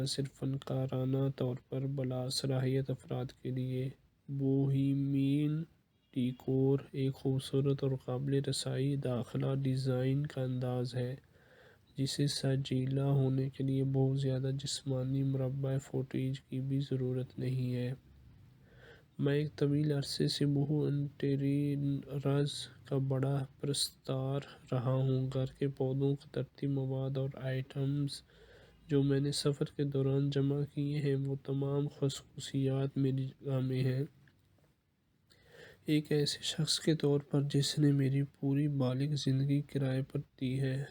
نہ صرف فنکارانہ طور پر بلا صلاحیت افراد کے لیے بوہیمین ڈیکور ایک خوبصورت اور قابل رسائی داخلہ ڈیزائن کا انداز ہے جسے سجیلا ہونے کے لیے بہت زیادہ جسمانی مربع فوٹیج کی بھی ضرورت نہیں ہے۔ میں ایک طویل عرصے سے بہو انٹیریئرز کا بڑا پرستار رہا ہوں۔ گھر کے پودوں، قدرتی مواد اور آئٹمز جو میں نے سفر کے دوران جمع کیے ہیں وہ تمام خصوصیات میری جگہ میں ہیں۔ ایک ایسے شخص کے طور پر جس نے میری پوری بالغ زندگی کرائے پر دی ہے۔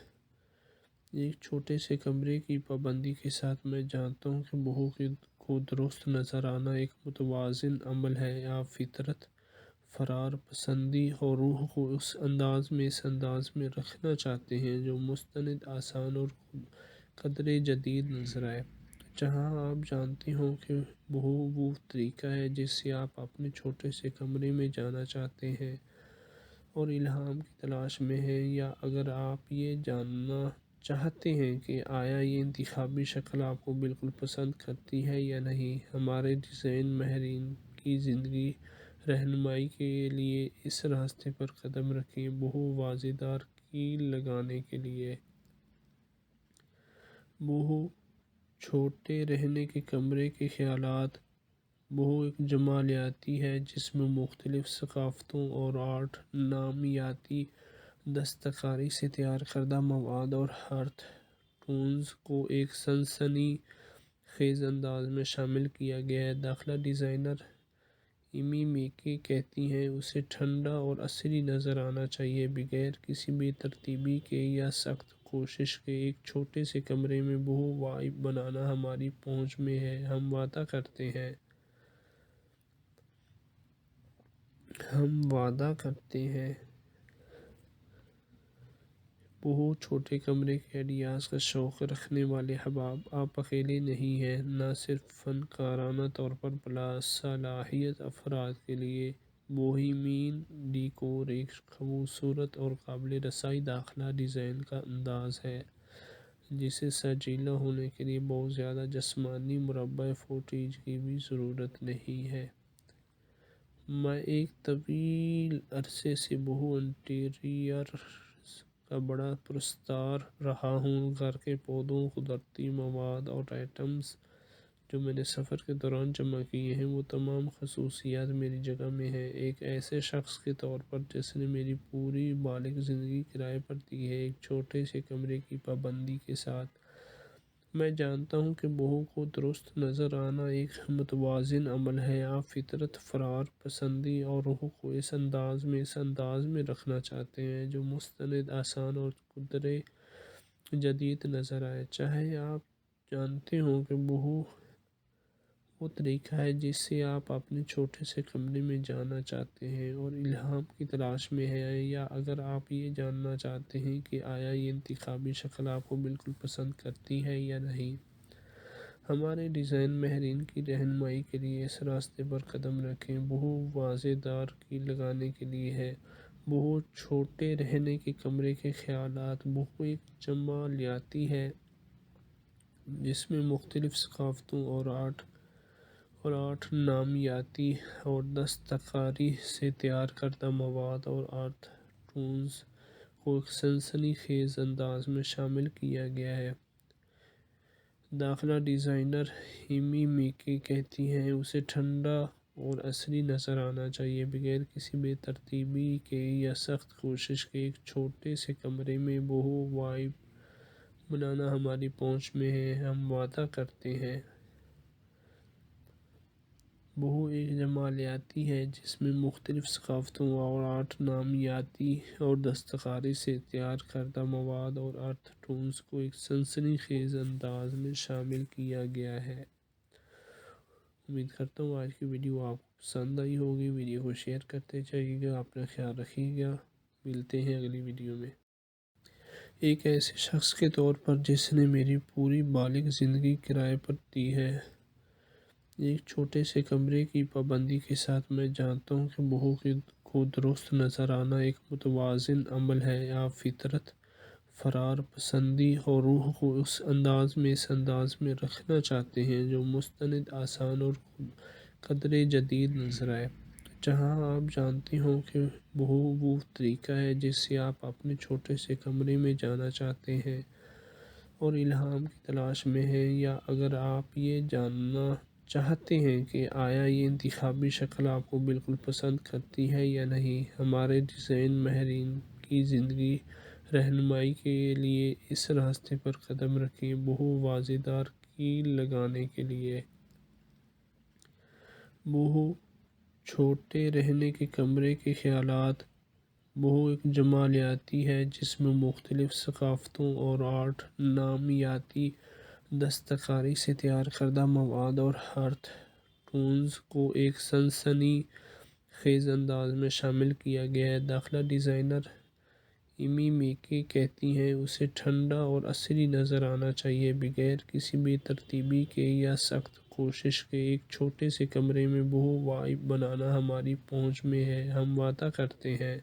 ایک چھوٹے سے کمرے کی پابندی کے ساتھ میں جانتا ہوں کہ بہو کو درست نظر آنا ایک متوازن عمل ہے۔ آپ فطرت، فرار پسندی اور روح کو اس انداز میں رکھنا چاہتے ہیں جو مستند، آسان اور قدرے جدید نظر آئے۔ جہاں آپ جانتے ہوں کہ بہو وہ طریقہ ہے جس سے آپ اپنے چھوٹے سے کمرے میں جانا چاہتے ہیں اور الہام کی تلاش میں ہیں، یا اگر آپ یہ جاننا چاہتے ہیں کہ آیا یہ انتخابی شکل آپ کو بالکل پسند کرتی ہے یا نہیں۔ ہمارے ڈیزائن ماہرین کی زندگی رہنمائی کے لیے اس راستے پر قدم رکھیں۔ بہو واضح دار کیل لگانے کے لیے۔ بہو چھوٹے رہنے کے کمرے کے خیالات۔ بہو ایک جمالیاتی ہے جس میں مختلف ثقافتوں اور آرٹ نامیاتی دستکاری سے تیار کردہ مواد اور ارتھ ٹونز کو ایک سنسنی خیز انداز میں شامل کیا گیا ہے۔ داخلہ ڈیزائنر ایمی میکی کہتی ہیں اسے ٹھنڈا اور عصری نظر آنا چاہیے، بغیر کسی بے ترتیبی کے یا سخت کوشش کے۔ ایک چھوٹے سے کمرے میں بہو وائب بنانا ہماری پہنچ میں ہے۔ ہم وعدہ کرتے ہیں بہو چھوٹے کمرے کے آئیڈیاز کا شوق رکھنے والے احباب، آپ اکیلے نہیں ہیں۔ نہ صرف فنکارانہ طور پر بلا صلاحیت افراد کے لیے بوہیمین ڈیکور ایک خوبصورت اور قابل رسائی داخلہ ڈیزائن کا انداز ہے جسے سجیلا ہونے کے لیے بہت زیادہ جسمانی مربع فوٹیج کی بھی ضرورت نہیں ہے۔ میں ایک طویل عرصے سے بہو انٹیریئرز کا بڑا پرستار رہا ہوں۔ گھر کے پودوں، قدرتی مواد اور آئٹمز جو میں نے سفر کے دوران جمع کیے ہیں وہ تمام خصوصیات میری جگہ میں ہیں۔ ایک ایسے شخص کے طور پر جس نے میری پوری بالغ زندگی کرائے پر دی ہے۔ ایک چھوٹے سے کمرے کی پابندی کے ساتھ میں جانتا ہوں کہ بہو کو درست نظر آنا ایک متوازن عمل ہے۔ آپ فطرت، فرار پسندی اور روح کو اس انداز میں رکھنا چاہتے ہیں جو مستند، آسان اور قدرے جدید نظر آئے۔ چاہے آپ جانتے ہوں کہ بہو وہ طریقہ ہے جس سے آپ اپنے چھوٹے سے کمرے میں جانا چاہتے ہیں اور الہام کی تلاش میں ہیں، یا اگر آپ یہ جاننا چاہتے ہیں کہ آیا یہ انتخابی شکل آپ کو بالکل پسند کرتی ہے یا نہیں۔ ہمارے ڈیزائن ماہرین کی رہنمائی کے لیے اس راستے پر قدم رکھیں۔ بہو واضح دار کیل لگانے کے لیے ہے۔ بہو چھوٹے رہنے کے کمرے کے خیالات۔ بہو ایک جمالیاتی ہے جس میں مختلف ثقافتوں اور آرٹ نامیاتی اور دستکاری سے تیار کردہ مواد اور ارتھ ٹونز کو ایک سنسنی خیز انداز میں شامل کیا گیا ہے۔ داخلہ ڈیزائنر ایمی میکی کہتی ہیں اسے ٹھنڈا اور عصری نظر آنا چاہیے، بغیر کسی بے ترتیبی کے یا سخت کوشش کے۔ ایک چھوٹے سے کمرے میں بہو وائب بنانا ہماری پہنچ میں ہے۔ ہم وعدہ کرتے ہیں بہو ایک جمالیاتی ہے جس میں مختلف ثقافتوں اور آرٹ نامیاتی اور دستکاری سے تیار کردہ مواد اور ارتھ ٹونز کو ایک سنسنی خیز انداز میں شامل کیا گیا ہے۔ امید کرتا ہوں آج کی ویڈیو آپ کو پسند آئی ہوگی۔ ویڈیو کو شیئر کرتے جائیے گا۔ اپنا خیال رکھیے گا۔ ملتے ہیں اگلی ویڈیو میں۔ ایک ایسے شخص کے طور پر جس نے میری پوری بالغ زندگی کرائے پر دی ہے۔ ایک چھوٹے سے کمرے کی پابندی کے ساتھ میں جانتا ہوں کہ بہو کو درست نظر آنا ایک متوازن عمل ہے۔ آپ فطرت، فرار پسندی اور روح کو اس انداز میں رکھنا چاہتے ہیں جو مستند، آسان اور قدرے جدید نظر آئے۔ جہاں آپ جانتے ہوں کہ وہ طریقہ ہے جس سے آپ اپنے چھوٹے سے کمرے میں جانا چاہتے ہیں اور الہام کی تلاش میں ہیں، یا اگر آپ یہ جاننا چاہتے ہیں کہ آیا یہ انتخابی شکل آپ کو بالکل پسند کرتی ہے یا نہیں، ہمارے ڈیزائن ماہرین کی زندگی رہنمائی کے لیے اس راستے پر قدم رکھیں۔ واضح دار کی لگانے کے لیے چھوٹے رہنے کے کمرے کے خیالات۔ ایک جمالیاتی ہے جس میں مختلف ثقافتوں اور آرٹ نامیاتی دستکاری سے تیار کردہ مواد اور ارتھ ٹونز کو ایک سنسنی خیز انداز میں شامل کیا گیا ہے۔ داخلہ ڈیزائنر ایمی میکی کہتی ہیں، اسے ٹھنڈا اور عصری نظر آنا چاہیے، بغیر کسی بھی ترتیبی کے یا سخت کوشش کے۔ ایک چھوٹے سے کمرے میں وائب بنانا ہماری پہنچ میں ہے، ہم وعدہ کرتے ہیں۔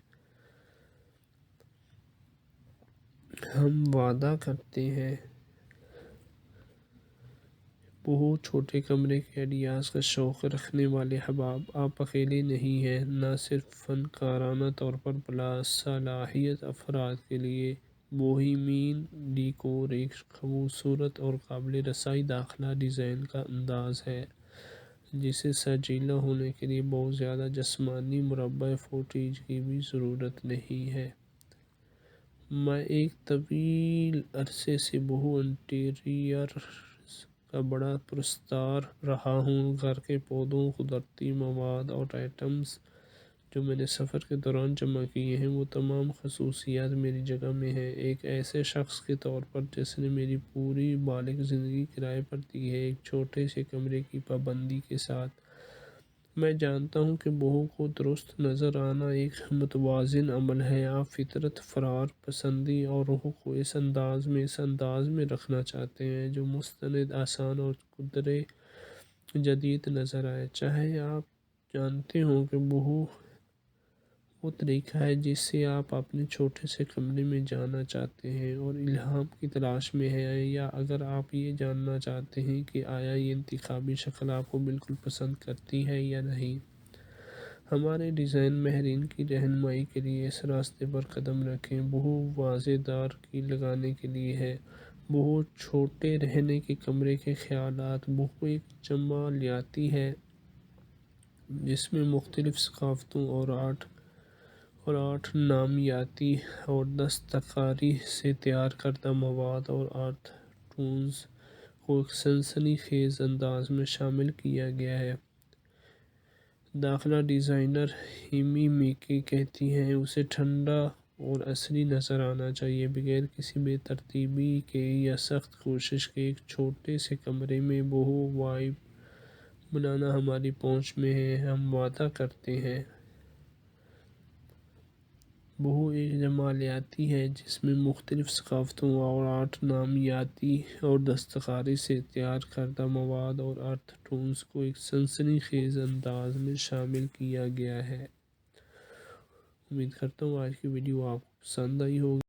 چھوٹے کمرے کے آئیڈیاز کا شوق رکھنے والے احباب، آپ اکیلے نہیں ہیں۔ نہ صرف فنکارانہ طور پر باصلاحیت افراد کے لیے بوہیمین ڈیکور ایک خوبصورت اور قابل رسائی داخلہ ڈیزائن کا انداز ہے جسے سجیلا ہونے کے لیے بہت زیادہ جسمانی مربع فوٹیج کی بھی ضرورت نہیں ہے۔ میں ایک طویل عرصے سے انٹیریئرز کا بڑا پرستار رہا ہوں۔ گھر کے پودوں، قدرتی مواد اور آئٹمز جو میں نے سفر کے دوران جمع کیے ہیں، وہ تمام خصوصیات میری جگہ میں ہیں۔ ایک ایسے شخص کے طور پر جس نے میری پوری بالغ زندگی کرائے پر دی ہے، ایک چھوٹے سے کمرے کی پابندی کے ساتھ، میں جانتا ہوں کہ کو درست نظر آنا ایک متوازن عمل ہے۔ آپ فطرت، فرار پسندی اور روح کو اس انداز میں رکھنا چاہتے ہیں جو مستند، آسان اور قدرے جدید نظر آئے۔ چاہے آپ جانتے ہوں کہ وہ طریقہ ہے جس سے آپ اپنے چھوٹے سے کمرے میں جانا چاہتے ہیں اور الہام کی تلاش میں ہیں، یا اگر آپ یہ جاننا چاہتے ہیں کہ آیا یہ انتخابی شکل آپ کو بالکل پسند کرتی ہے یا نہیں، ہمارے ڈیزائن ماہرین کی رہنمائی کے لیے اس راستے پر قدم رکھیں۔ واضح دار کی لگانے کے لیے ہے۔ چھوٹے رہنے کے کمرے کے خیالات۔ ایک جمالیاتی ہے جس میں مختلف ثقافتوں اور آرٹ نامیاتی اور دستکاری سے تیار کردہ مواد اور ارتھ ٹونز کو ایک سنسنی خیز انداز میں شامل کیا گیا ہے۔ داخلہ ڈیزائنر ایمی میکی کہتی ہیں، اسے ٹھنڈا اور عصری نظر آنا چاہیے، بغیر کسی بھی ترتیبی کے یا سخت کوشش کے۔ ایک چھوٹے سے کمرے میں وائب بنانا ہماری پہنچ میں ہے، ہم وعدہ کرتے ہیں۔ ایک جمالیاتی ہے جس میں مختلف ثقافتوں اور آرٹ نامیاتی اور دستکاری سے تیار کردہ مواد اور ارتھ ٹونز کو ایک سنسنی خیز انداز میں شامل کیا گیا ہے۔ امید کرتا ہوں آج کی ویڈیو آپ کو پسند آئی ہوگی۔